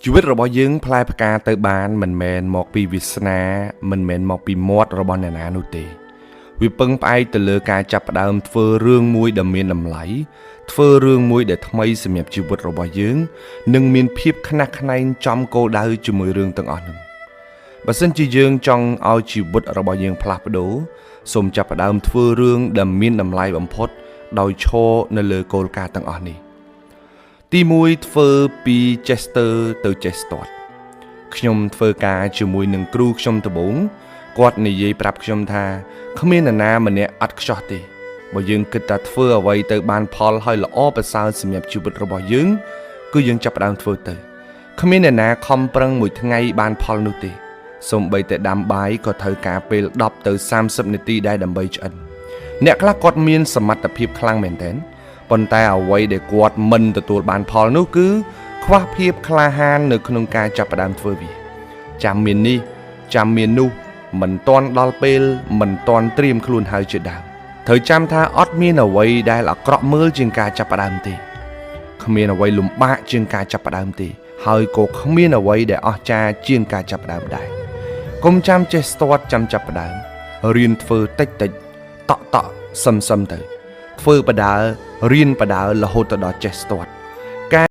ชีวิตរបស់យើងផ្លែផ្កាទៅបានមិនមែនមកពីវាសនាមិនមែនមកពីមាត់របស់អ្នកណានោះទេវាពឹងផ្អែកទៅលើការចាប់ផ្ដើមធ្វើរឿងមួយដែលមានតម្លៃធ្វើរឿងមួយដែលថ្មីសម្រាប់ជីវិតរបស់យើងនិងមានភាពខ្នះខ្នែងចំគោលដៅជាមួយរឿងទាំងអស់នោះបើសិនជាយើងចង់ឲ្យជីវិតរបស់យើងផ្លាស់ប្ដូរសូមចាប់ផ្ដើមធ្វើរឿងដែលមានតម្លៃបំផុតដោយឈរនៅលើគោលការណ៍ទាំងអស់នេះទី1ធ្វើពី Chester ទៅ Chester ខ្ញុំធ្វើការជាមួយនឹងគ្រូខ្ញុំដំបូងគាត់និយាយប្រាប់ខ្ញុំថាគ្មាននរណាម្នាក់អត់ខ្ចោះទេបើយើងគិតថាធ្វើអ្វីទៅបានផលហើយល្អប្រសើរសម្រាប់ជីវិតរបស់យើងគឺយើងចាប់ផ្ដើមធ្វើទៅគ្មាននរណាខំប្រឹងមួយថ្ងៃបានផលនោះទេសូម្បីតែដាំបាយក៏ត្រូវការពេល10ទៅ30នាទីដែរដើម្បីឆ្អិនអ្នកខ្លះគាត់មានសមត្ថភាពខ្លាំងមែនទែនប៉ុន្តែអ្វីដែលគាត់មិនទទួលបានផលនោះគឺខ្វះភាពក្លាហាននៅក្នុងការចាប់ផ្ដើមធ្វើវាចាំមាននេះចាំមាននោះមិនទាន់ដល់ពេលមិនទាន់ត្រៀមខ្លួនហើយជាដើមត្រូវចាំថាអត់មានអ្វីដែលអាក្រក់មើលជាងការចាប់ផ្ដើមទេគ្មានអ្វីលំបាកជាងការចាប់ផ្ដើមទេហើយក៏គ្មានអ្វីដែលអស្ចារ្យជាងការចាប់ផ្ដើមដែរកុំចាំចេះស្ទាត់ចាំចាប់ផ្ដើមរៀនធ្វើតិចតិចតក់សឹមទៅធ្វើបដាលរៀនបដាលរហូតទៅដល់ចេះស្ទាត់